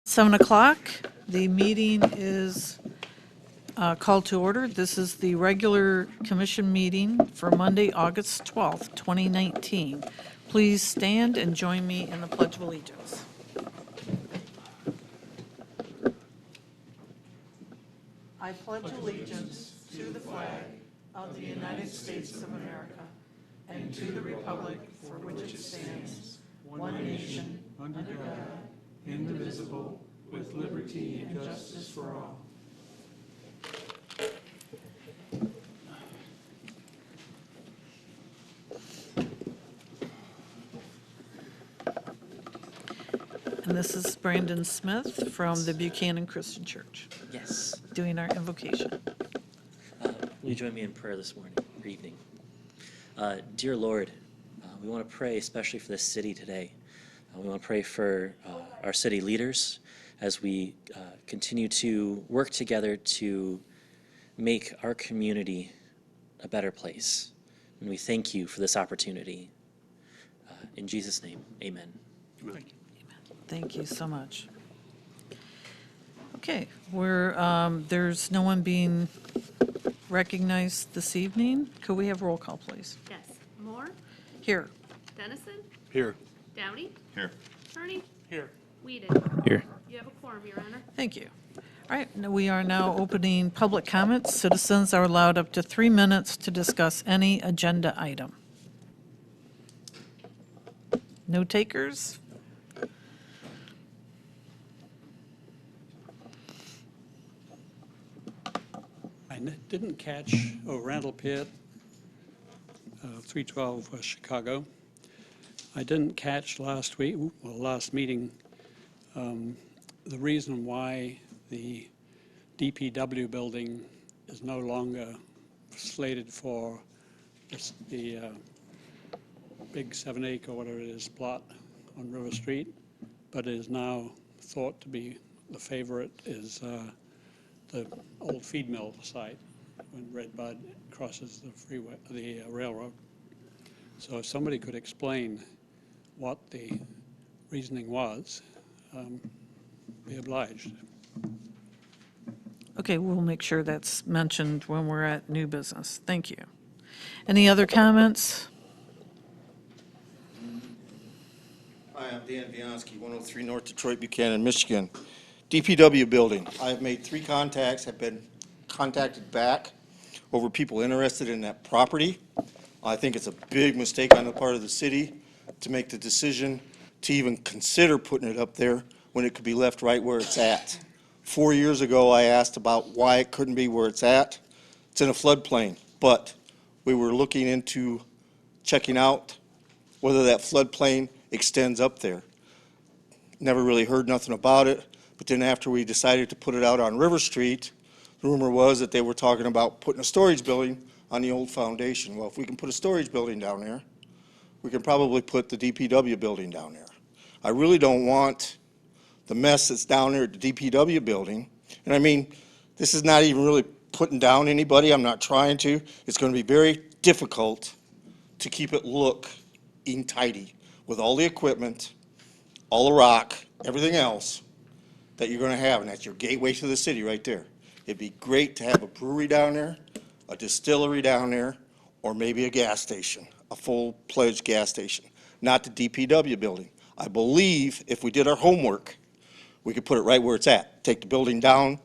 7 o'clock. The meeting is called to order. This is the regular commission meeting for Monday, August 12th, 2019. Please stand and join me in the Pledge of Allegiance. I pledge allegiance to the flag of the United States of America and to the republic for which it stands, one nation, under God, indivisible, with liberty and justice for all. And this is Brandon Smith from the Buchanan Christian Church, Yes. doing our invocation. Will you join me in prayer this morning or evening? Dear Lord, we want to pray especially for this city today. We want to pray for our city leaders as we continue to work together to make our community a better place. And we thank you for this opportunity. In Jesus' name, amen. Amen. Thank you so much. Okay, there's no one being recognized this evening. Could we have roll call, please? Yes. Moore, Here. Dennison, Here. Downey, Here. Kearney, Here. Whedon. Here. You have a quorum, Your Honor. Thank you. All right, we are now opening public comments. Citizens are allowed up to 3 minutes to discuss any agenda item. No takers? Didn't catch Randall Pitt, 312 West Chicago. I didn't catch last meeting, the reason why the DPW building is no longer slated for the big 7-acre, whatever it is, plot on River Street, but is now thought to be the favorite is the old feed mill site when Red Bud crosses the freeway, the railroad. So if somebody could explain what the reasoning was, be obliged. Okay, we'll make sure that's mentioned when we're at new business. Thank you. Any other comments? Hi, I'm Dan Vianski, 103 North Detroit, Buchanan, Michigan. DPW building. I have made 3 contacts, have been contacted back over people interested in that property. I think it's a big mistake on the part of the city to make the decision to even consider putting it up there when it could be left right where it's at. 4 years ago, I asked about why it couldn't be where it's at. It's in a floodplain, but we were looking into checking out whether that floodplain extends up there. Never really heard nothing about it, but then after we decided to put it out on River Street, the rumor was that they were talking about putting a storage building on the old foundation. Well, if we can put a storage building down there, we can probably put the DPW building down there. I really don't want the mess that's down there at the DPW building. And I mean, this is not even really putting down anybody. I'm not trying to. It's going to be very difficult to keep it looking tidy with all the equipment, all the rock, everything else that you're going to have, and that's your gateway to the city right there. It'd be great to have a brewery down there, a distillery down there, or maybe a gas station, a full-fledged gas station, not the DPW building. I believe if we did our homework, we could put it right where it's at. Take the building down,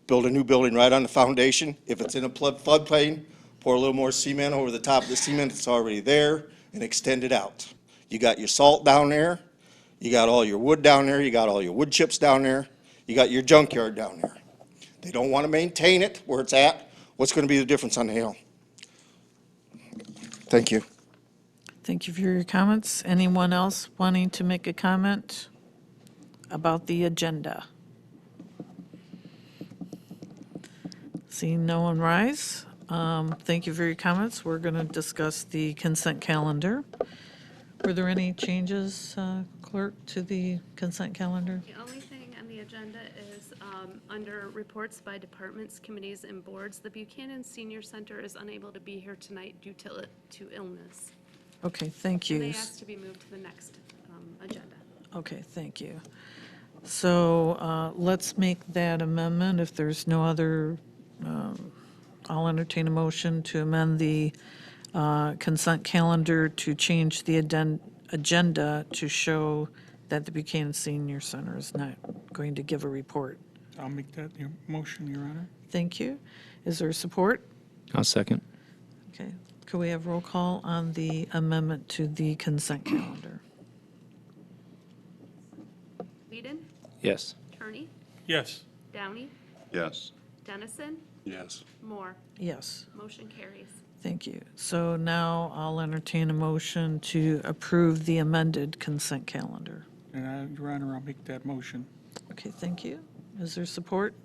build a new building right on the foundation. If it's in a floodplain, pour a little more cement over the top of the cement that's already there and extend it out. You got your salt down there, you got all your wood down there, you got all your wood chips down there, you got your junkyard down there. They don't want to maintain it where it's at. What's going to be the difference on the hill? Thank you. Thank you for your comments. Anyone else wanting to make a comment about the agenda? Seeing no one rise, thank you for your comments. We're going to discuss the consent calendar. Were there any changes, Clerk, to the consent calendar? The only thing on the agenda is under reports by departments, committees, and boards, the Buchanan Senior Center is unable to be here tonight due to illness. Okay, thank And you. they asked to be moved to the next agenda. Okay, thank you. So let's make that amendment. If there's no other, I'll entertain a motion to amend the consent calendar to change the agenda to show that the Buchanan Senior Center is not going to give a report. I'll make that your motion, Your Honor. Thank you. Is there support? I'll second. Okay. Could we have roll call on the amendment to the consent calendar? Whedon, Yes. Turney, Yes. Downey, Yes. Dennison, Yes. Moore. Yes. Motion carries. Thank you. So now I'll entertain a motion to approve the amended consent calendar. And Your Honor, I'll make that motion. Okay, thank you. Is there support?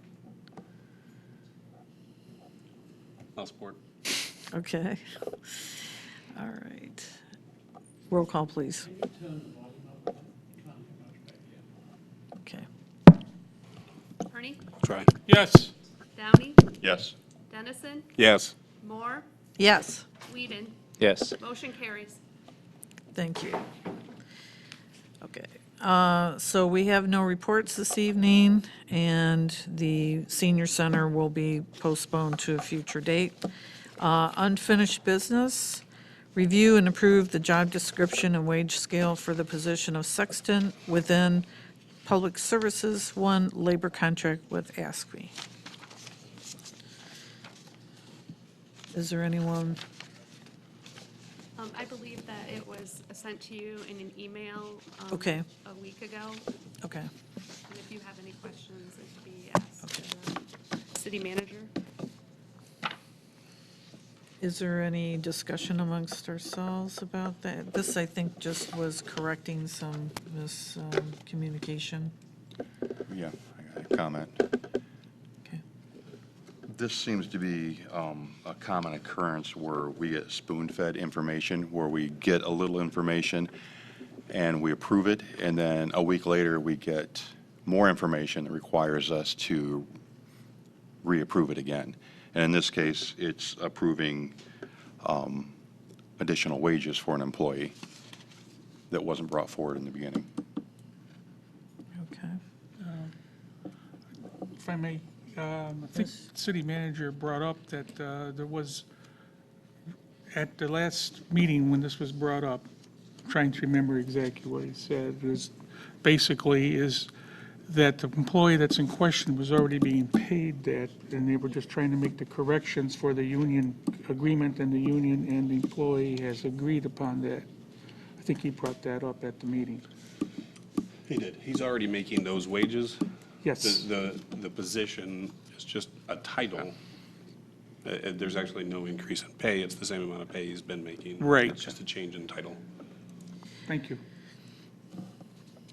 I'll support. Okay. All right. Roll call, please. Okay. Turney, Try. Yes. Downey, Yes. Dennison, Yes. Moore, Yes, Whedon. Yes. Motion carries. thank you. Okay, so we have no reports this evening, and the senior center will be postponed to a future date. Unfinished business, review and approve the job description and wage scale for the position of sexton within Public Services One labor contract with ASCME. Is there anyone? I believe that it was sent to you in an email Okay. a week ago. Okay. And if you have any questions, it should be asked to the city manager. Is there any discussion amongst ourselves about that? This, I think, just was correcting some miscommunication. Yeah, I got a comment. Okay. This seems to be a common occurrence where we get spoon-fed information, where we get a little information and we approve it, and then a week later, we get more information that requires us to reapprove it again. And in this case, it's approving additional wages for an employee that wasn't brought forward in the beginning. Okay. If I may, I think the city manager brought up that there was, at the last meeting when this was brought up, trying to remember exactly what he said, is basically is that the employee that's in question was already being paid that, and they were just trying to make the corrections for the union agreement, and the union and the employee has agreed upon that. I think he brought that up at the meeting. He did. He's already making those wages. Yes. The position is just a title. There's actually no increase in pay. It's the same amount of pay he's been making. Right. It's just a change in title. Thank you.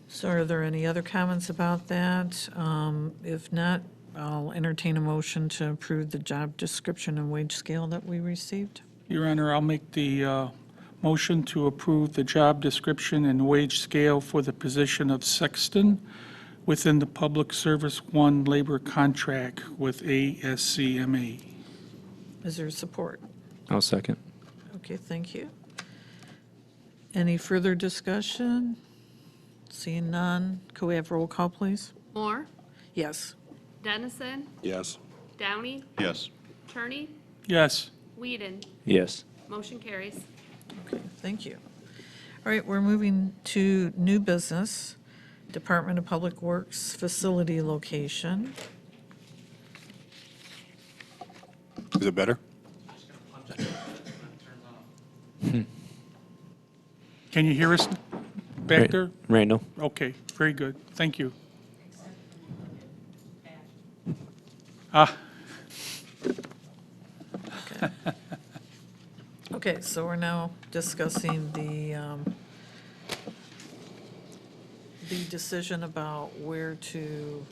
So are there any other comments about that? If not, I'll entertain a motion to approve the job description and wage scale that we received. Your Honor, I'll make the motion to approve the job description and wage scale for the position of sexton within the Public Service One labor contract with ASCME. Is there support? I'll second. Okay, thank you. Any further discussion? Seeing none, could we have roll call, please? Moore, Yes. Dennison, Yes. Downey, Yes. Turney, Yes. Whedon. Yes. Motion carries. Okay, thank you. All right, we're moving to new business, Department of Public Works facility location. Is it better? Can you hear us back there? Randall? Okay, very good. Thank you. Ah, Okay, so we're now discussing the decision about where to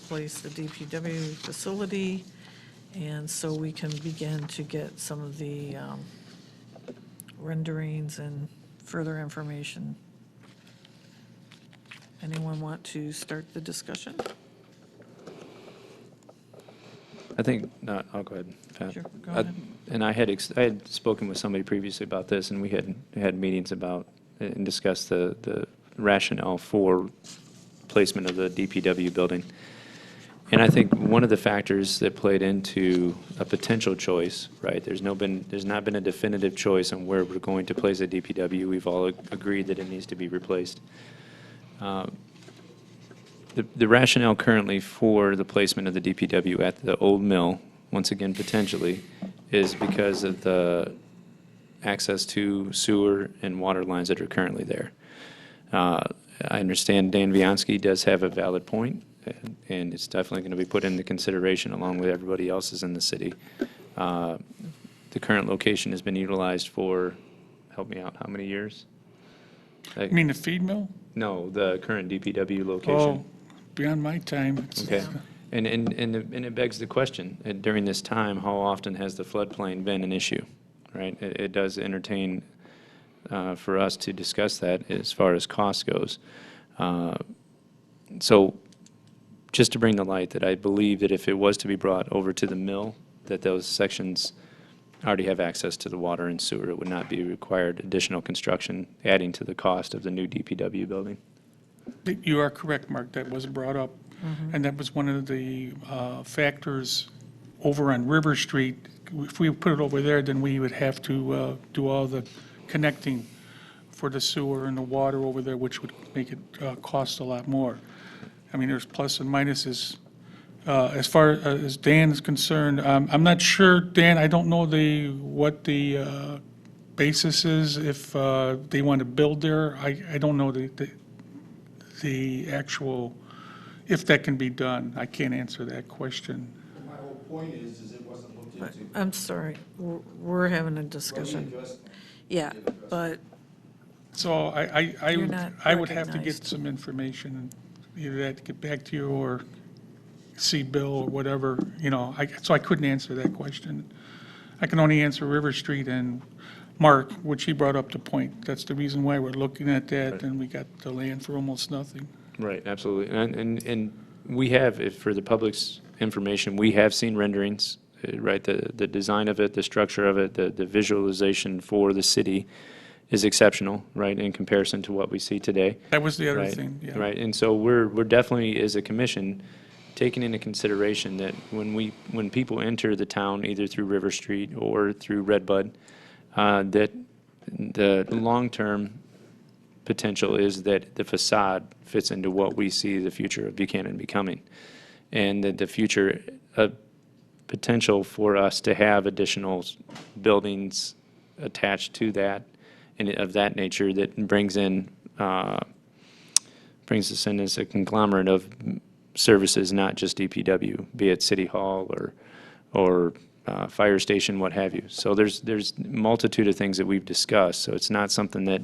place the DPW facility, and so we can begin to get some of the renderings and further information. Anyone want to start the discussion? I think, no, I'll go ahead, Pat. Sure, go ahead. And I had spoken with somebody previously about this, and we had meetings about, and discussed the rationale for placement of the DPW building. And I think one of the factors that played into a potential choice, right, there's not been a definitive choice on where we're going to place a DPW. We've all agreed that it needs to be replaced. The rationale currently for the placement of the DPW at the old mill, once again potentially, is because of the access to sewer and water lines that are currently there. I understand Dan Vianski does have a valid point, and it's definitely going to be put into consideration along with everybody else's in the city. The current location has been utilized for, help me out, how many years? You mean the feed mill? No, the current DPW Oh, location. beyond my time. Okay. And it begs the question, during this time, how often has the floodplain been an issue, right? It does entertain for us to discuss that as far as cost goes. So just to bring the light that I believe that if it was to be brought over to the mill, that those sections already have access to the water and sewer. It would not be required additional construction, adding to the cost of the new DPW building. You are correct, Mark, that was brought up. And that was one of the factors over on River Street. If we put it over there, then we would have to do all the connecting for the sewer and the water over there, which would make it cost a lot more. I mean, there's plus and minuses. As far as Dan is concerned, I'm not sure, Dan, I don't know what the basis is if they want to build there. I don't know the actual, if that can be done. I can't answer that question. My whole point is it wasn't looked into. I'm sorry, we're having a discussion. Yeah, but So You're not I would have to get recognized. some information, and either that to get back to you or see Bill or whatever, so I couldn't answer that question. I can only answer River Street and Mark, which he brought up the point. That's the reason why we're looking at that, and we got the land for almost nothing. Right, absolutely. And we have, if for the public's information, we have seen renderings, right? The design of it, the structure of it, the visualization for the city is exceptional, right, in comparison to what we see today. That was the other Right, thing, yeah. right. And so we're definitely, as a commission, taking into consideration that when people enter the town, either through River Street or through Redbud, that the long-term potential is that the facade fits into what we see the future of Buchanan becoming, and that the future potential for us to have additional buildings attached to that and of that nature that brings us in as a conglomerate of services, not just DPW, be it City Hall or fire station, what have you. So there's multitude of things that we've discussed. So it's not something that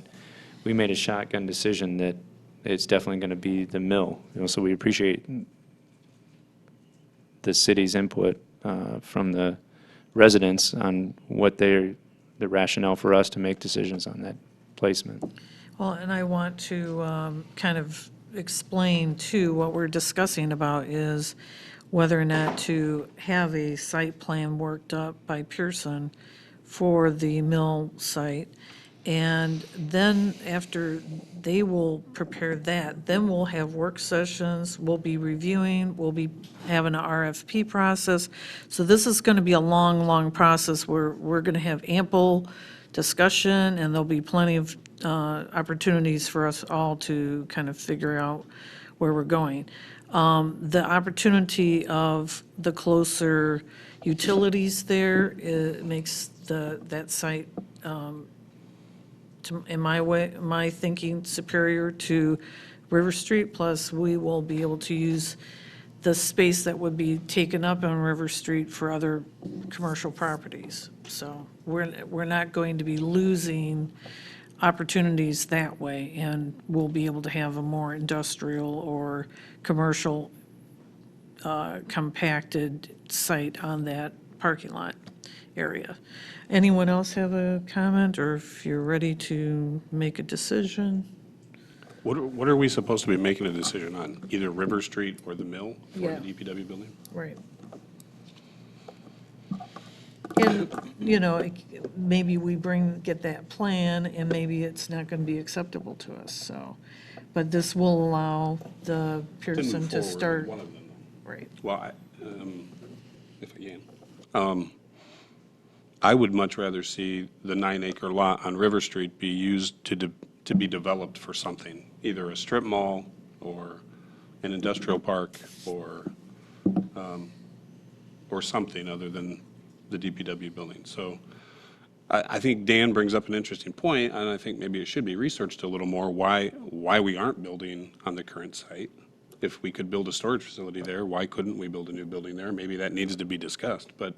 we made a shotgun decision that it's definitely going to be the mill. So we appreciate the city's input from the residents on what the rationale for us to make decisions on that placement. Well, and I want to kind of explain, too, what we're discussing about is whether or not to have a site plan worked up by Pearson for the mill site. And then after they will prepare that, then we'll have work sessions, we'll be reviewing, we'll be having an RFP process. So this is going to be a long, long process where we're going to have ample discussion, and there'll be plenty of opportunities for us all to kind of figure out where we're going. The opportunity of the closer utilities there, it makes that site, in my thinking, superior to River Street. Plus, we will be able to use the space that would be taken up on River Street for other commercial properties. So we're not going to be losing opportunities that way, and we'll be able to have a more industrial or commercial compacted site on that parking lot area. Anyone else have a comment, or if you're ready to make a decision? What are we supposed to be making a decision on? Either River Street or the mill for Yeah. the DPW building? Right. And, maybe we get that plan, and maybe it's not going to be acceptable to us, so. but this will allow the To move Pearson to forward with start, one of them. right. Well, if I can. I would much rather see the 9-acre lot on River Street be used to be developed for something, either a strip mall or an industrial park or something other than the DPW building. So I think Dan brings up an interesting point, and I think maybe it should be researched a little more, why we aren't building on the current site. If we could build a storage facility there, why couldn't we build a new building there? Maybe that needs to be discussed. But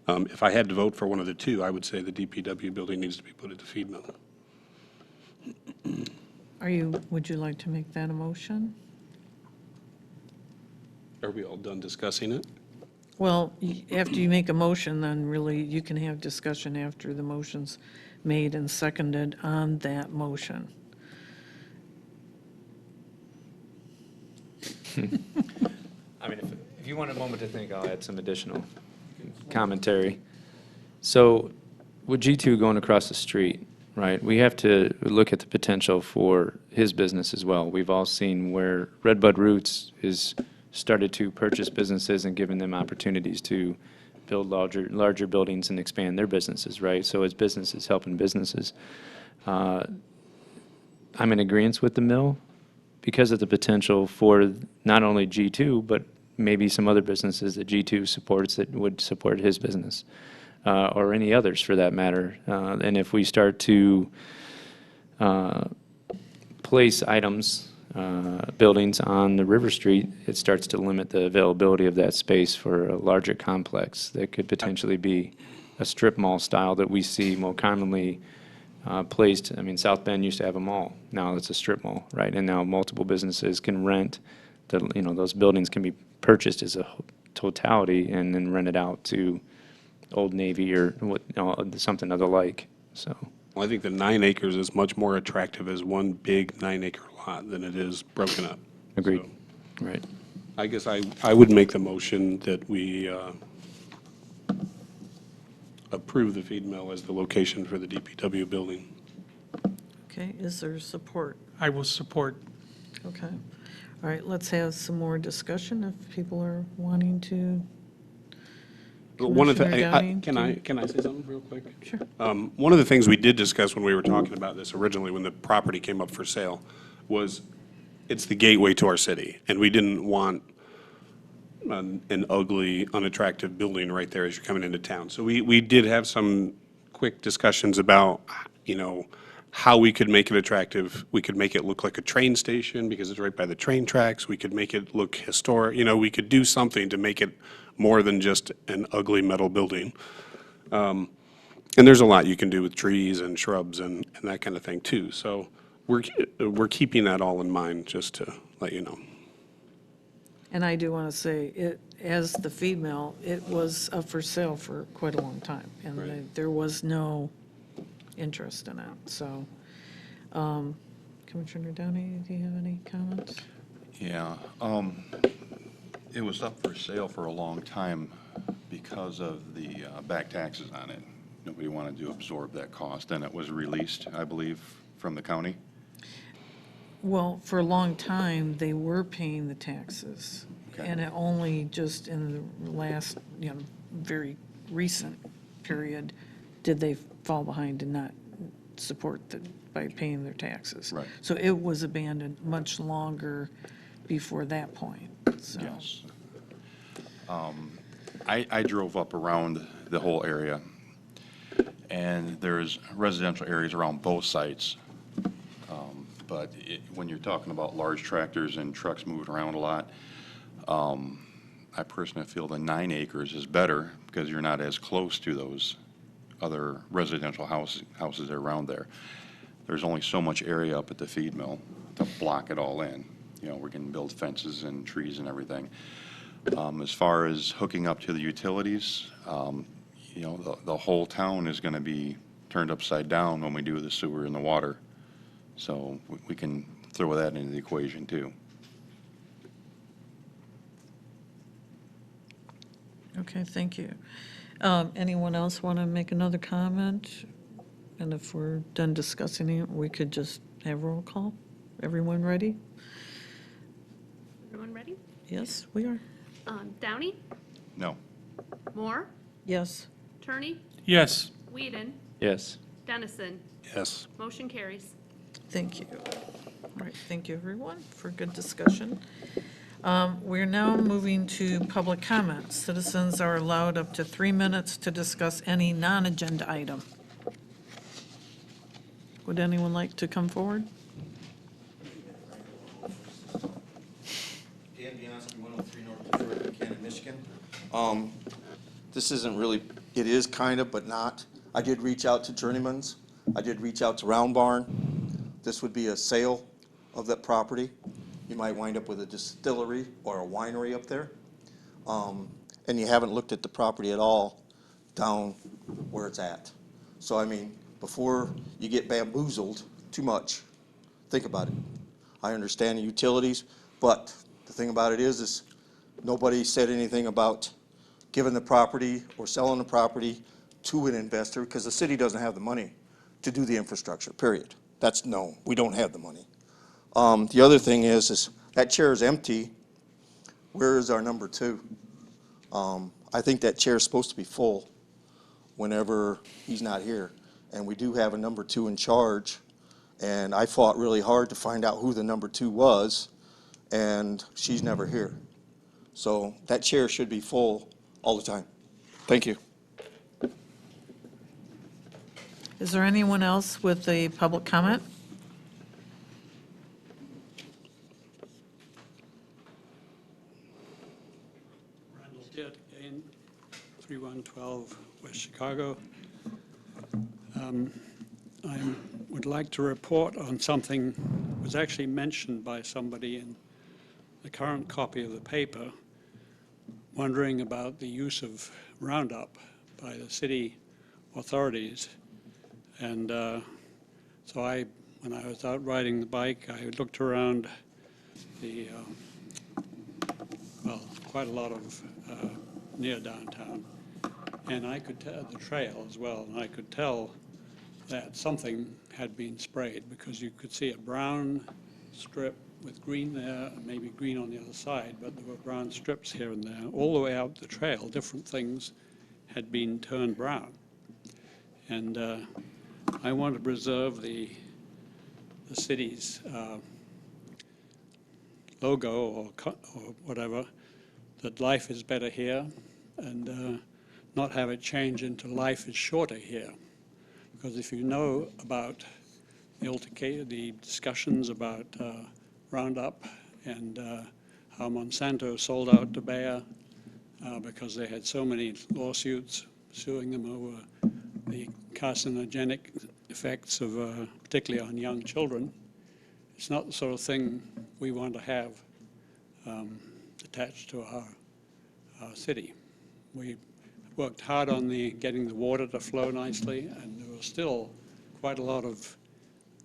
if I had to vote for one of the two, I would say the DPW building needs to be put at the feed mill. Would you like to make that a motion? Are we all done discussing it? Well, after you make a motion, then really you can have discussion after the motion's made and seconded on that motion. I mean, if you want a moment to think, I'll add some additional commentary. So with G2 going across the street, right, we have to look at the potential for his business as well. We've all seen where Redbud Roots is started to purchase businesses and giving them opportunities to build larger buildings and expand their businesses, right? So it's businesses helping businesses. I'm in agreement with the mill because of the potential for not only G2, but maybe some other businesses that G2 supports that would support his business, or any others for that matter. And if we start to place items, buildings on the River Street, it starts to limit the availability of that space for a larger complex that could potentially be a strip mall style that we see more commonly placed. I mean, South Bend used to have a mall. Now it's a strip mall, right? And now multiple businesses can rent those buildings can be purchased as a totality and then rented out to Old Navy or something of the like. So. Well, I think the 9 acres is much more attractive as one big 9-acre lot than it is broken up. Agreed. So Right. I guess I would make the motion that we approve the feed mill as the location for the DPW building. Okay, is there support? I will support. Okay. All right, let's have some more discussion if people are wanting to. But one of the, Commissioner Downing, can I say something real quick? Sure. One of the things we did discuss when we were talking about this originally, when the property came up for sale, was it's the gateway to our city, and we didn't want an ugly, unattractive building right there as you're coming into town. So we did have some quick discussions about, how we could make it attractive. We could make it look like a train station because it's right by the train tracks. We could make it look historic. We could do something to make it more than just an ugly metal building. And there's a lot you can do with trees and shrubs and that kind of thing too. So we're keeping that all in mind, just to let you know. And I do want to say, as the feed mill, it was up for sale for quite a long time, and Right. there was no interest in it, so. Commissioner Downey, do you have any comments? Yeah, it was up for sale for a long time because of the back taxes on it. Nobody wanted to absorb that cost, and it was released, I believe, from the county. Well, for a long time, they were paying the taxes. Okay. And it only just in the last, very recent period, did they fall behind and not support by paying their taxes. Right. So it was abandoned much longer before that point, so. Yes. I drove up around the whole area, and there's residential areas around both sites. But when you're talking about large tractors and trucks moving around a lot, I personally feel the 9 acres is better because you're not as close to those other residential houses around there. There's only so much area up at the feed mill to block it all in. We can build fences and trees and everything. As far as hooking up to the utilities, the whole town is going to be turned upside down when we do the sewer and the water. So we can throw that into the equation too. Okay, thank you. Anyone else want to make another comment? And if we're done discussing it, we could just have roll call? Everyone ready? Everyone ready? Yes, we are. Downey, No. Moore, Yes. Turney, Yes. Whedon, Yes. Dennison. Yes. Motion carries. Thank you. All right, thank you, everyone, for good discussion. We're now moving to public comments. Citizens are allowed up to 3 minutes to discuss any non-agenda item. Would anyone like to come forward? Dan Bianski, 103 North Detroit, Buchanan, Michigan. This isn't really, it is kind of, but not. I did reach out to Journeyman's. I did reach out to Round Barn. This would be a sale of that property. You might wind up with a distillery or a winery up there. And you haven't looked at the property at all down where it's at. So, I mean, before you get bamboozled too much, think about it. I understand the utilities, but the thing about it is nobody said anything about giving the property or selling the property to an investor because the city doesn't have the money to do the infrastructure, period. That's no, we don't have the money. The other thing is that chair is empty. Where is our number two? I think that chair is supposed to be full whenever he's not here. And we do have a number two in charge. And I fought really hard to find out who the number two was, and she's never here. So that chair should be full all the time. Thank you. Is there anyone else with a public comment? Randall Dirt again, 3112 West Chicago. I would like to report on something that was actually mentioned by somebody in the current copy of the paper, wondering about the use of Roundup by the city authorities. And so when I was out riding the bike, I looked around the, well, quite a lot of near downtown. And I could tell the trail as well, and I could tell that something had been sprayed because you could see a brown strip with green there and maybe green on the other side, but there were brown strips here and there. All the way out the trail, different things had been turned brown. And I want to preserve the city's logo or whatever, that life is better here, and not have it change into life is shorter here. Because if you know about the discussions about Roundup and how Monsanto sold out to Bayer because they had so many lawsuits suing them over the carcinogenic effects of, particularly on young children, it's not the sort of thing we want to have attached to our city. We worked hard on getting the water to flow nicely, and there was still quite a lot of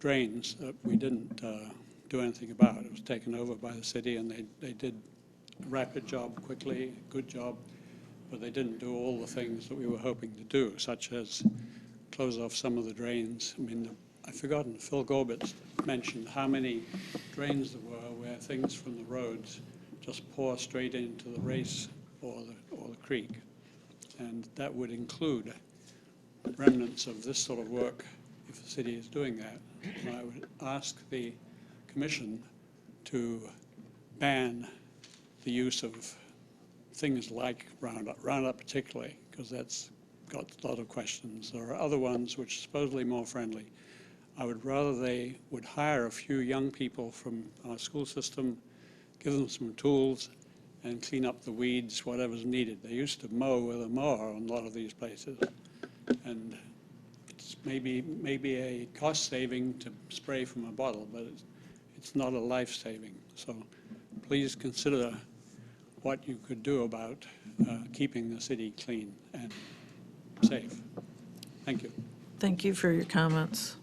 drains that we didn't do anything about. It was taken over by the city, and they did a rapid job, quickly, good job, but they didn't do all the things that we were hoping to do, such as close off some of the drains. I mean, I've forgotten, Phil Gorbitz mentioned how many drains there were where things from the roads just pour straight into the race or the creek. And that would include remnants of this sort of work if the city is doing that. And I would ask the commission to ban the use of things like Roundup particularly, because that's got a lot of questions. There are other ones which are supposedly more friendly. I would rather they would hire a few young people from our school system, give them some tools, and clean up the weeds, whatever's needed. They used to mow with a mower in a lot of these places. And it's maybe a cost saving to spray from a bottle, but it's not a life saving. So please consider what you could do about keeping the city clean and safe. Thank you. Thank you for your comments.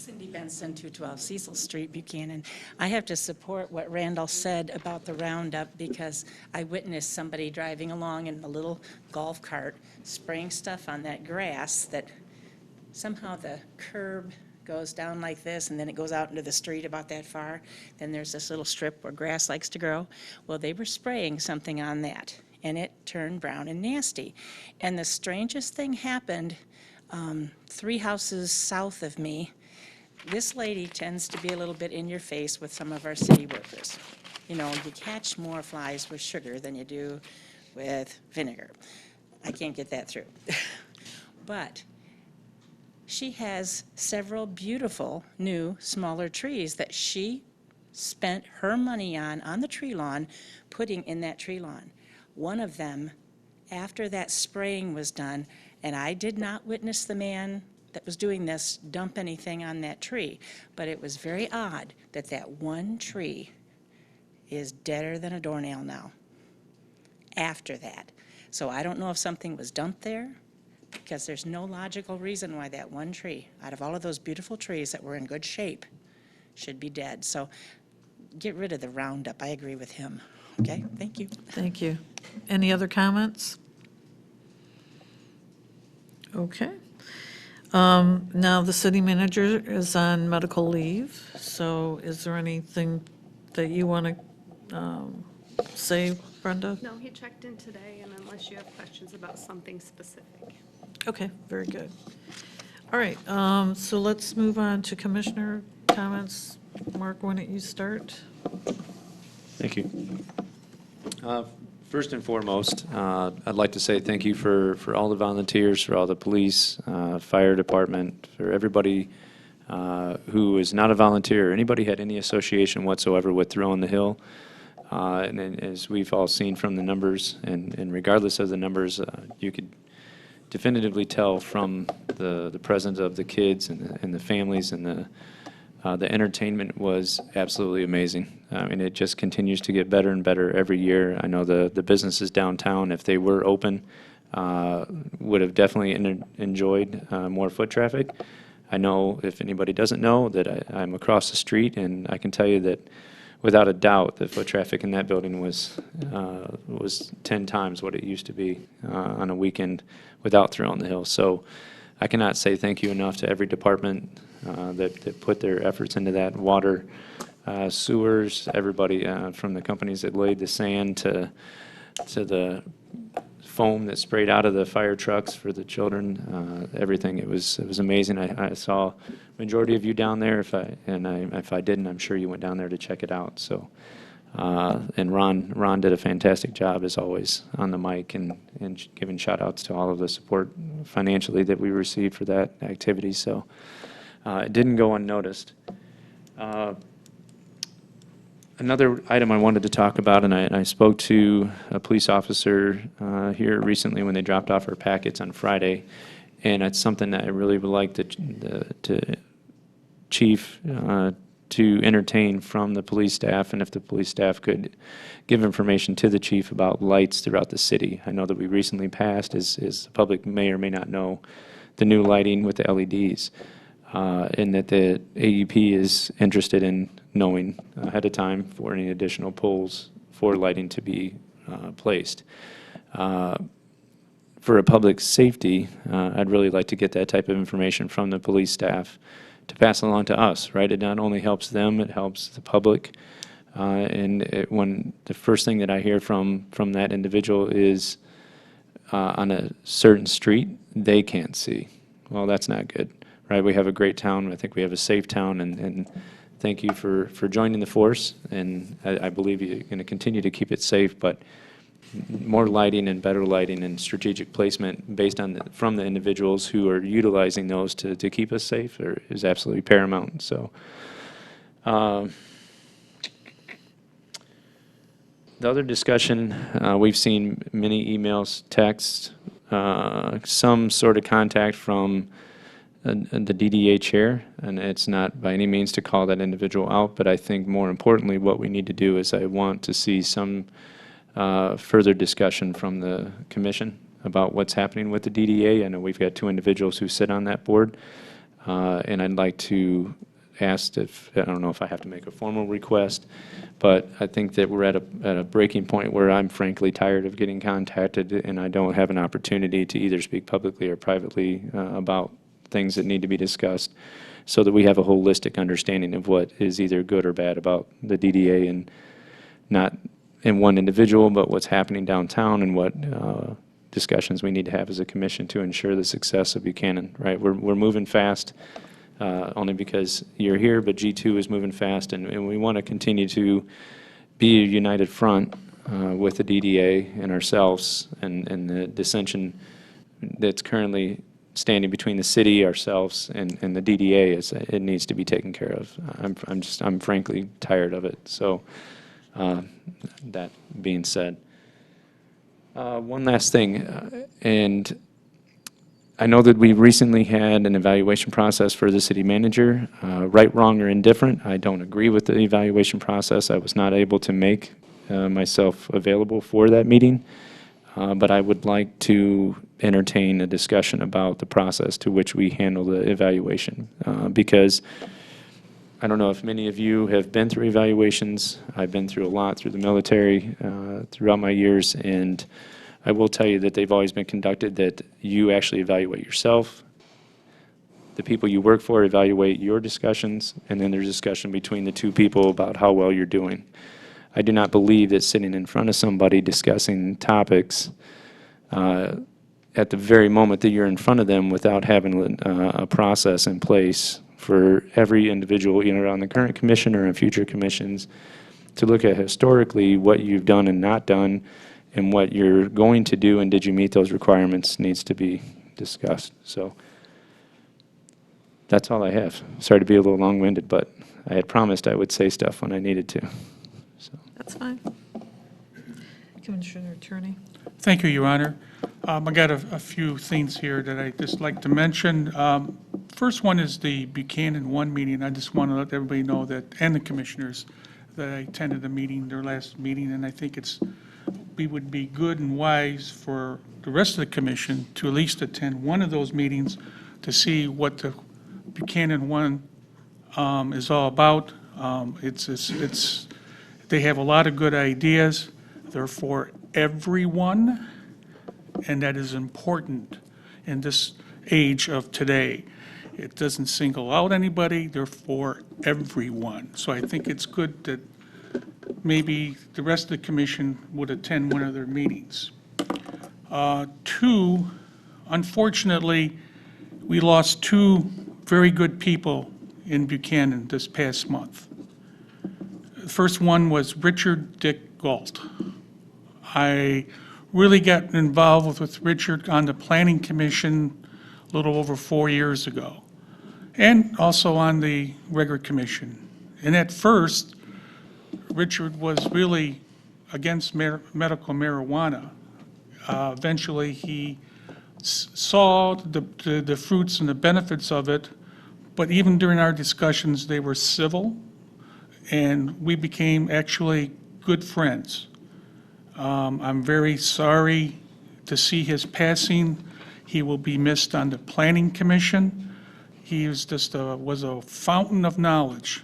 Cindy Benson, 212 Cecil Street, Buchanan. I have to support what Randall said about the roundup because I witnessed somebody driving along in a little golf cart spraying stuff on that grass that somehow the curb goes down like this and then it goes out into the street about that far. Then there's this little strip where grass likes to grow. Well, they were spraying something on that and it turned brown and nasty. And the strangest thing happened 3 houses south of me. This lady tends to be a little bit in your face with some of our city workers. You know, you catch more flies with sugar than you do with vinegar. I can't get that through. But she has several beautiful new smaller trees that she spent her money on the tree lawn, putting in that tree lawn. One of them, after that spraying was done, and I did not witness the man that was doing this dump anything on that tree, but it was very odd that that one tree is deader than a doornail now after that. So I don't know if something was dumped there, because there's no logical reason why that one tree, out of all of those beautiful trees that were in good shape, should be dead. So get rid of the Roundup. I agree with him. Okay, thank you. Thank you. Any other comments? Okay. Now, the city manager is on medical leave, so is there anything that you want to say, Brenda? No, he checked in today, and unless you have questions about something specific. Okay, very good. All right, so let's move on to commissioner comments. Mark, why don't you start? Thank you. First and foremost, I'd like to say thank you for all the volunteers, for all the police, fire department, for everybody who is not a volunteer, or anybody had any association whatsoever with Throw on the Hill. And then as we've all seen from the numbers, and regardless of the numbers, you could definitively tell from the presence of the kids and the families and the entertainment was absolutely amazing. I mean, it just continues to get better and better every year. I know the businesses downtown, if they were open, would have definitely enjoyed more foot traffic. I know, if anybody doesn't know, that I'm across the street, and I can tell you that without a doubt, the foot traffic in that building was 10 times what it used to be on a weekend without Throw on the Hill. So I cannot say thank you enough to every department that put their efforts into that. Water, sewers, everybody, from the companies that laid the sand to the foam that sprayed out of the fire trucks for the children, everything. It was amazing. I saw majority of you down there. If I didn't, I'm sure you went down there to check it out. So, and Ron did a fantastic job as always on the mic and giving shout outs to all of the support financially that we received for that activity. So it didn't go unnoticed. Another item I wanted to talk about, and I spoke to a police officer here recently when they dropped off our packets on Friday, and it's something that I really would like the chief to entertain from the police staff, and if the police staff could give information to the chief about lights throughout the city. I know that we recently passed, as the public may or may not know, the new lighting with the LEDs, and that the AEP is interested in knowing ahead of time for any additional poles for lighting to be placed. For a public safety, I'd really like to get that type of information from the police staff to pass along to us, right? It not only helps them, it helps the public. When the first thing that I hear from that individual is on a certain street, they can't see. Well, that's not good, right? We have a great town. I think we have a safe town, and thank you for joining the force, and I believe you're going to continue to keep it safe, but more lighting and better lighting and strategic placement based on from the individuals who are utilizing those to keep us safe is absolutely paramount. So the other discussion, we've seen many emails, texts, some sort of contact from the DDA chair, and it's not by any means to call that individual out, but I think more importantly what we need to do is I want to see some further discussion from the commission about what's happening with the DDA. I know we've got 2 individuals who sit on that board. And I'd like to ask if, I don't know if I have to make a formal request, but I think that we're at a breaking point where I'm frankly tired of getting contacted, and I don't have an opportunity to either speak publicly or privately about things that need to be discussed, so that we have a holistic understanding of what is either good or bad about the DDA, and not in one individual, but what's happening downtown, and what discussions we need to have as a commission to ensure the success of Buchanan, right? We're moving fast, only because you're here, but G2 is moving fast, and we want to continue to be a united front with the DDA and ourselves, and the dissension that's currently standing between the city, ourselves, and the DDA, it needs to be taken care of. I'm frankly tired of it. So that being said, one last thing, and I know that we recently had an evaluation process for the city manager. Right, wrong, or indifferent, I don't agree with the evaluation process. I was not able to make myself available for that meeting, but I would like to entertain a discussion about the process to which we handle the evaluation, because I don't know if many of you have been through evaluations. I've been through a lot through the military throughout my years, and I will tell you that they've always been conducted that you actually evaluate yourself. The people you work for evaluate your discussions, and then there's discussion between the two people about how well you're doing. I do not believe that sitting in front of somebody discussing topics at the very moment that you're in front of them without having a process in place for every individual, either on the current commission or in future commissions, to look at historically what you've done and not done, and what you're going to do, and did you meet those requirements, needs to be discussed. So that's all I have. Sorry to be a little long-winded, but I had promised I would say stuff when I needed to. So. That's fine. Commissioner Attorney. Thank you, Your Honor. I got a few things here that I just like to mention. First one is the Buchanan 1 meeting. I just want to let everybody know that, and the commissioners, that I attended the meeting, their last meeting, and I think we would be good and wise for the rest of the commission to at least attend one of those meetings to see what the Buchanan 1 is all about. They have a lot of good ideas. They're for everyone, and that is important in this age of today. It doesn't single out anybody. They're for everyone. So I think it's good that maybe the rest of the commission would attend one of their meetings. Two, unfortunately, we lost two very good people in Buchanan this past month. The first one was Richard Dick Galt. I really got involved with Richard on the Planning Commission a little over 4 years ago, and also on the Regular Commission. And at first, Richard was really against medical marijuana. Eventually, he saw the fruits and the benefits of it, but even during our discussions, they were civil, and we became actually good friends. I'm very sorry to see his passing. He will be missed on the Planning Commission. He was just was a fountain of knowledge.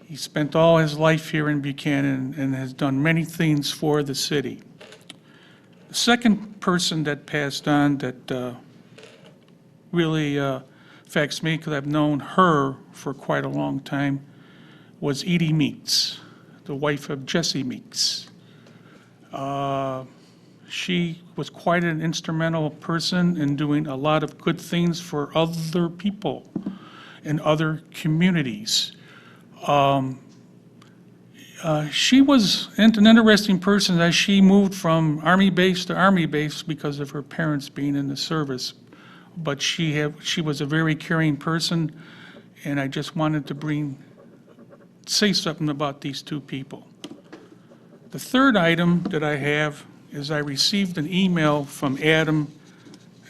He spent all his life here in Buchanan and has done many things for the city. The second person that passed on that really affects me, because I've known her for quite a long time, was Edie Meeks, the wife of Jesse Meeks. She was quite an instrumental person in doing a lot of good things for other people in other communities. She was an interesting person as she moved from Army base to Army base because of her parents being in the service. But she was a very caring person, and I just wanted to say something about these two people. The third item that I have is I received an email from Adam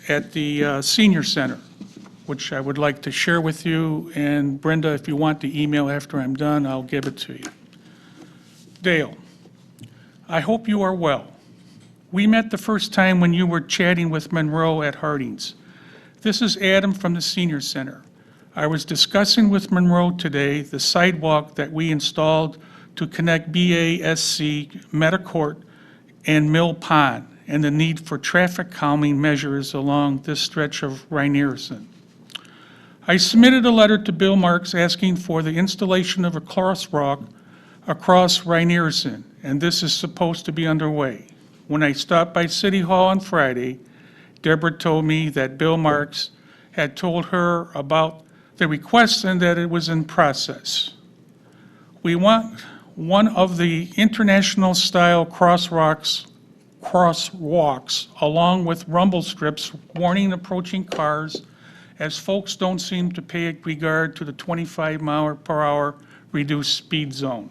at the Senior Center, which I would like to share with you. And Brenda, if you want the email after I'm done, I'll give it to you. Dale, I hope you are well. We met the first time when you were chatting with Monroe at Harding's. This is Adam from the Senior Center. I was discussing with Monroe today the sidewalk that we installed to connect BASC, Metacourt, and Mill Pond, and the need for traffic calming measures along this stretch of Reinerson. I submitted a letter to Bill Marks asking for the installation of a crosswalk across Reinerson, and this is supposed to be underway. When I stopped by City Hall on Friday, Deborah told me that Bill Marks had told her about the request and that it was in process. We want one of the international-style crosswalks along with rumble strips warning approaching cars, as folks don't seem to pay regard to the 25-mile-per-hour reduced speed zone.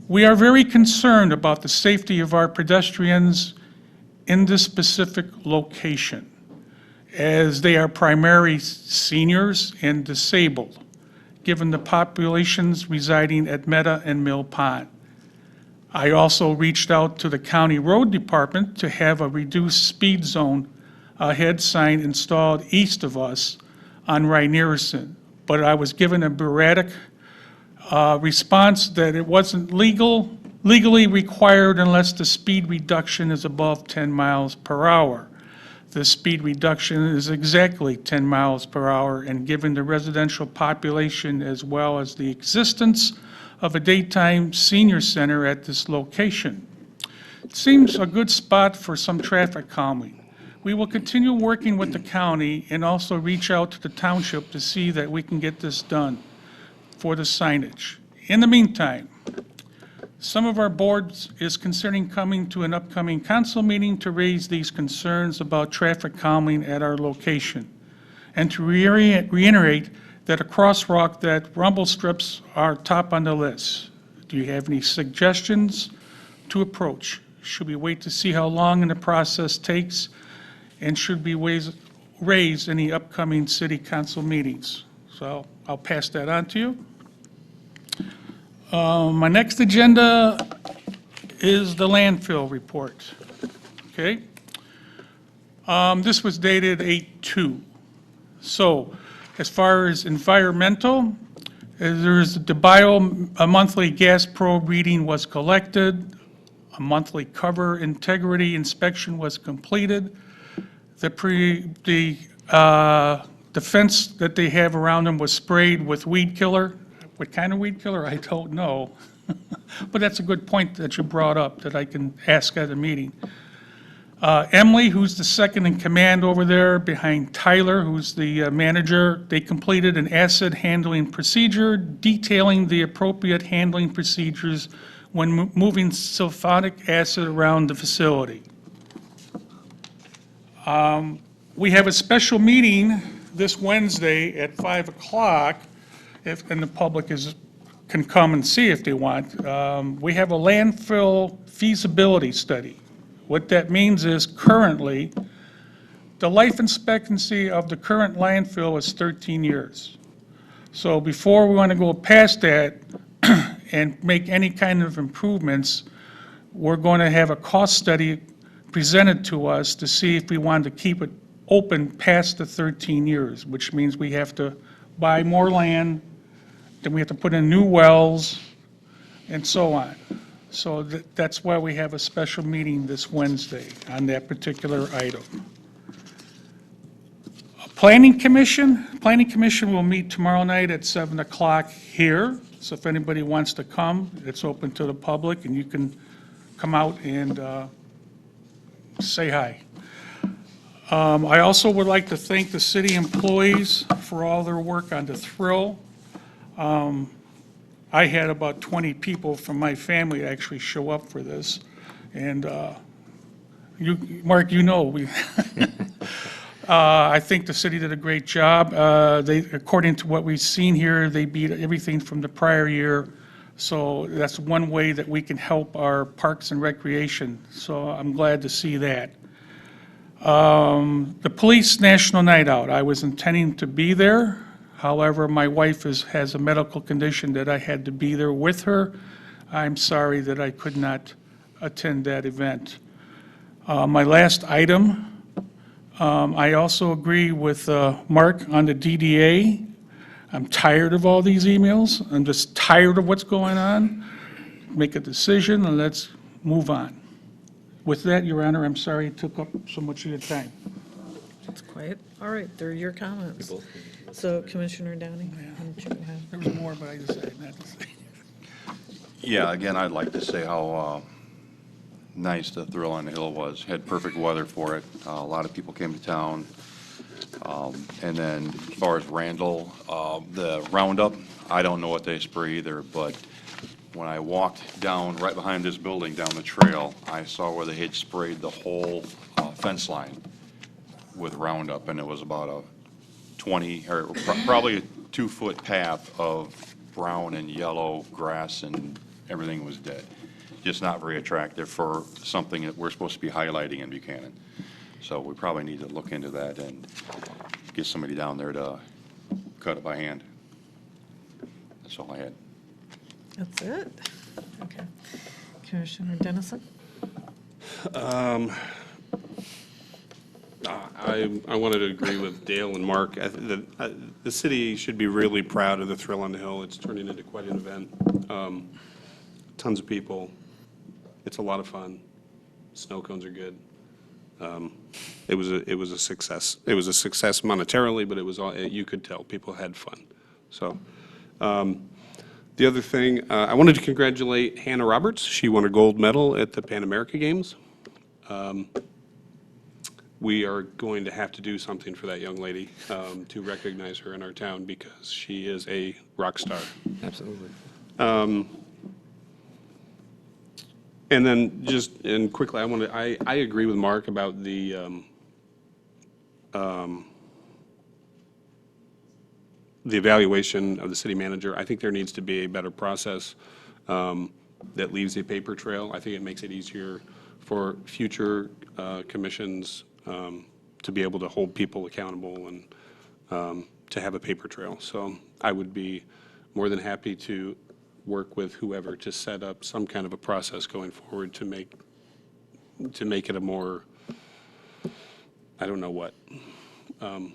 We are very concerned about the safety of our pedestrians in this specific location, as they are primarily seniors and disabled, given the populations residing at Meta and Mill Pond. I also reached out to the County Road Department to have a reduced speed zone ahead sign installed east of us on Reinerson, but I was given a sporadic response that it wasn't legally required unless the speed reduction is above 10 miles per hour. The speed reduction is exactly 10 miles per hour, and given the residential population as well as the existence of a daytime senior center at this location, it seems a good spot for some traffic calming. We will continue working with the county and also reach out to the township to see that we can get this done for the signage. In the meantime, some of our boards is considering coming to an upcoming council meeting to raise these concerns about traffic calming at our location, and to reiterate that a crosswalk that rumble strips are top on the list. Do you have any suggestions to approach? Should we wait to see how long the process takes, and should we raise any upcoming city council meetings? So I'll pass that on to you. My next agenda is the landfill report, okay? This was dated 8/2. So as far as environmental, there's a monthly gas probe reading was collected, a monthly cover integrity inspection was completed, the fence that they have around them was sprayed with weed killer. What kind of weed killer, I don't know. But that's a good point that you brought up that I can ask at a meeting. Emily, who's the second in command over there behind Tyler, who's the manager, they completed an acid handling procedure detailing the appropriate handling procedures when moving sulfonic acid around the facility. We have a special meeting this Wednesday at 5 o'clock, and the public can come and see if they want. We have a landfill feasibility study. What that means is currently, the life expectancy of the current landfill is 13 years. So before we want to go past that and make any kind of improvements, we're going to have a cost study presented to us to see if we want to keep it open past the 13 years, which means we have to buy more land, then we have to put in new wells, and so on. So that's why we have a special meeting this Wednesday on that particular item. Planning Commission will meet tomorrow night at 7 o'clock here. So if anybody wants to come, it's open to the public, and you can come out and say hi. I also would like to thank the city employees for all their work on the Thrill. I had about 20 people from my family actually show up for this, and Mark, I think the city did a great job. According to what we've seen here, they beat everything from the prior year, so that's one way that we can help our parks and recreation, so I'm glad to see that. The Police National Night Out, I was intending to be there. However, my wife has a medical condition that I had to be there with her. I'm sorry that I could not attend that event. My last item, I also agree with Mark on the DDA. I'm tired of all these emails. I'm just tired of what's going on. Make a decision and let's move on. With that, Your Honor, I'm sorry it took up so much of your time. It's quiet. All right, they're your comments. So Commissioner Downey, why don't you go ahead? There was more, but I decided not to say. Yeah, again, I'd like to say how nice the Thrill on the Hill was. Had perfect weather for it. A lot of people came to town. And then as far as Randall, the Roundup, I don't know what they spray either, but when I walked down right behind this building, down the trail, I saw where they had sprayed the whole fence line with Roundup, and it was about a 20, or probably a 2-foot path of brown and yellow grass, and everything was dead. Just not very attractive for something that we're supposed to be highlighting in Buchanan. So we probably need to look into that and get somebody down there to cut it by hand. That's all I had. That's it? Okay. Commissioner Dennison? I wanted to agree with Dale and Mark. The city should be really proud of the Thrill on the Hill. It's turning into quite an event. Tons of people. It's a lot of fun. Snow cones are good. It was a success. It was a success monetarily, but it was all, you could tell people had fun. So the other thing, I wanted to congratulate Hannah Roberts. She won a gold medal at the Pan America Games. We are going to have to do something for that young lady to recognize her in our town because she is a rock star. Absolutely. And then and quickly, I agree with Mark about the evaluation of the city manager. I think there needs to be a better process that leaves a paper trail. I think it makes it easier for future commissions to be able to hold people accountable and to have a paper trail. So I would be more than happy to work with whoever to set up some kind of a process going forward to make it a more, I don't know what, to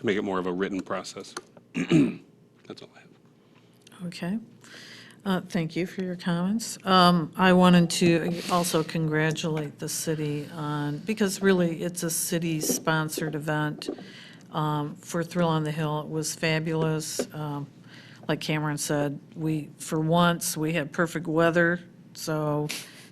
make it more of a written process. That's all I have. Okay. Thank you for your comments. I wanted to also congratulate the city on, because really it's a city-sponsored event for Thrill on the Hill. It was fabulous. Like Cameron said, for once, we had perfect weather, so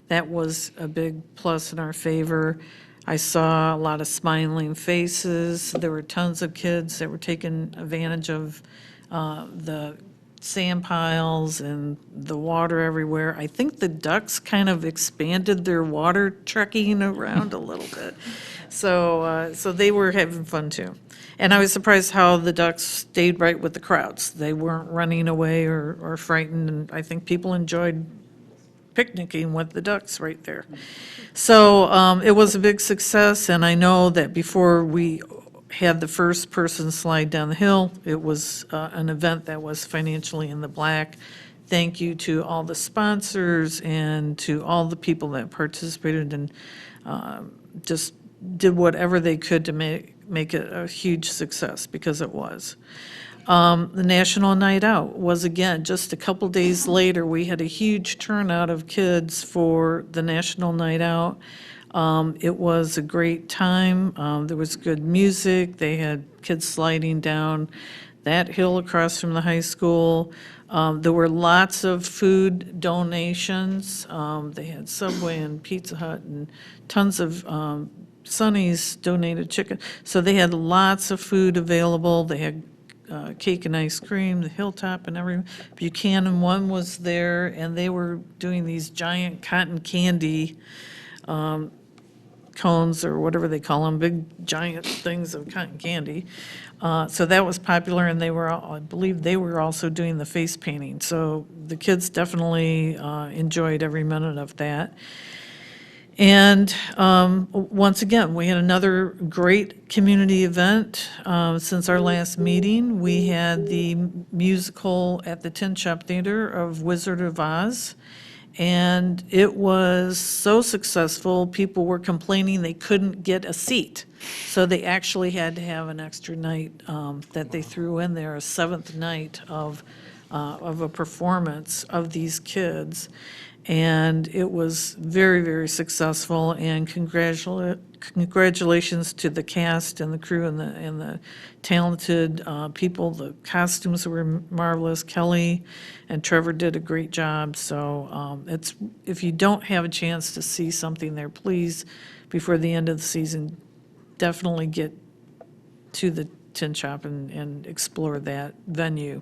that was a big plus in our favor. I saw a lot of smiling faces. There were tons of kids that were taking advantage of the sand piles and the water everywhere. I think the ducks kind of expanded their water trekking around a little bit. So they were having fun too. And I was surprised how the ducks stayed right with the crowds. They weren't running away or frightened, and I think people enjoyed picnicking with the ducks right there. So it was a big success, and I know that before we had the first person slide down the hill, it was an event that was financially in the black. Thank you to all the sponsors and to all the people that participated and just did whatever they could to make it a huge success, because it was. The National Night Out was, again, just a couple days later, we had a huge turnout of kids for the National Night Out. It was a great time. There was good music. They had kids sliding down that hill across from the high school. There were lots of food donations. They had Subway and Pizza Hut and tons of Sonny's donated chicken. So they had lots of food available. They had cake and ice cream, the Hilltop and everything. Buchanan one was there, and they were doing these giant cotton candy cones, or whatever they call them, big giant things of cotton candy. So that was popular, and I believe they were also doing the face painting. So the kids definitely enjoyed every minute of that. And once again, we had another great community event since our last meeting. We had the musical at the Tin Shop Theater of Wizard of Oz. And it was so successful, people were complaining they couldn't get a seat. So they actually had to have an extra night that they threw in there, a seventh night of a performance of these kids. And it was very, very successful, and congratulations to the cast and the crew and the talented people. The costumes were marvelous. Kelly and Trevor did a great job. So if you don't have a chance to see something there, please, before the end of the season, definitely get to the Tin Shop and explore that venue.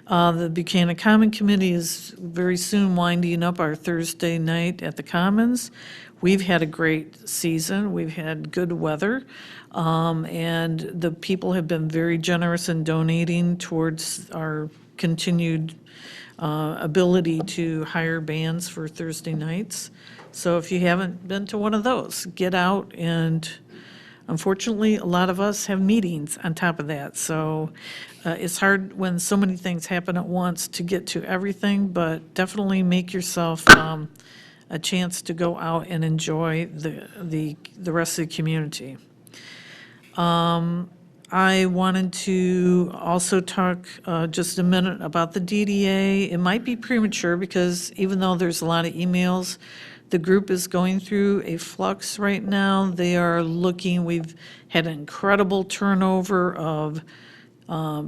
The Buchanan Common Committee is very soon winding up our Thursday night at the Commons. We've had a great season. We've had good weather, and the people have been very generous in donating towards our continued ability to hire bands for Thursday nights. So if you haven't been to one of those, get out. And unfortunately, a lot of us have meetings on top of that. So it's hard when so many things happen at once to get to everything, but definitely make yourself a chance to go out and enjoy the rest of the community. I wanted to also talk just a minute about the DDA. It might be premature because even though there's a lot of emails, the group is going through a flux right now. They are looking, we've had an incredible turnover of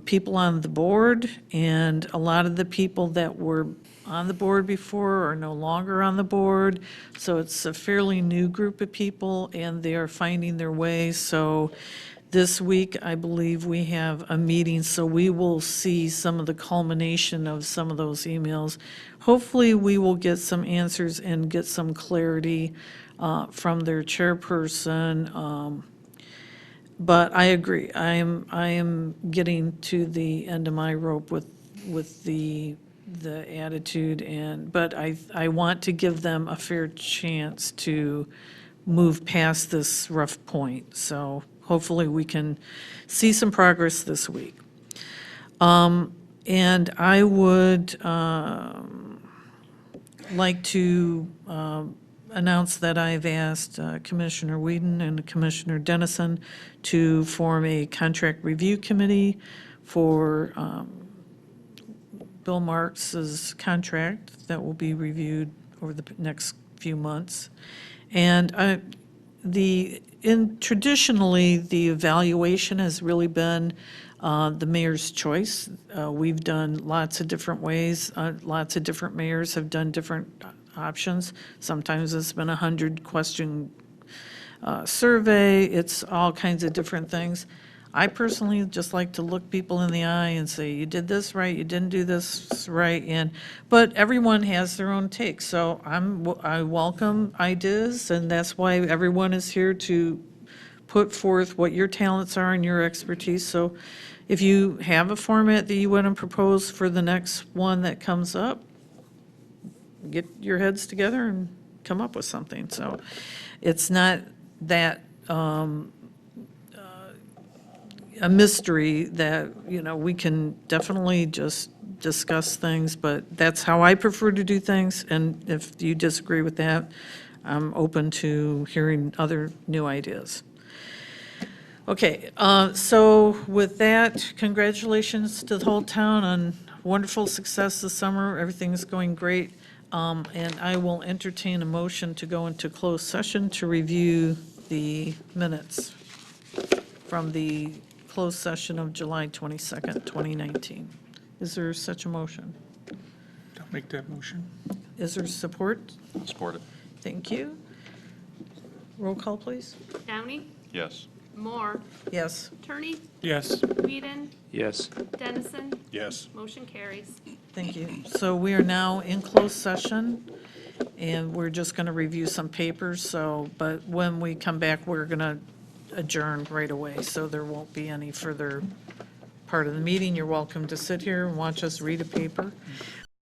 people on the board, and a lot of the people that were on the board before are no longer on the board. So it's a fairly new group of people, and they are finding their way. So this week, I believe we have a meeting, so we will see some of the culmination of some of those emails. Hopefully, we will get some answers and get some clarity from their chairperson. But I agree, I am getting to the end of my rope with the attitude, but I want to give them a fair chance to move past this rough point. So hopefully we can see some progress this week. And I would like to announce that I've asked Commissioner Whedon and Commissioner Dennison to form a contract review committee for Bill Marks's contract that will be reviewed over the next few months. And traditionally, the evaluation has really been the mayor's choice. We've done lots of different ways. Lots of different mayors have done different options. Sometimes it's been a 100-question survey. It's all kinds of different things. I personally just like to look people in the eye and say, you did this right, you didn't do this right, but everyone has their own take. So I welcome ideas, and that's why everyone is here to put forth what your talents are and your expertise. So if you have a format that you want to propose for the next one that comes up, get your heads together and come up with something. So it's not that a mystery that, we can definitely just discuss things, but that's how I prefer to do things. And if you disagree with that, I'm open to hearing other new ideas. Okay, so with that, congratulations to the whole town on wonderful success this summer. Everything's going great. And I will entertain a motion to go into closed session to review the minutes from the closed session of July 22nd, 2019. Is there such a motion? I'll make that motion. Is there support? Support it. Thank you. Roll call, please. Downey, Yes. Moore, Yes. Turney, Yes. Whedon, Yes. Dennison, Yes. motion carries. Thank you. So we are now in closed session, and we're just going to review some papers, but when we come back, we're going to adjourn right away, so there won't be any further part of the meeting. You're welcome to sit here and watch us read a paper.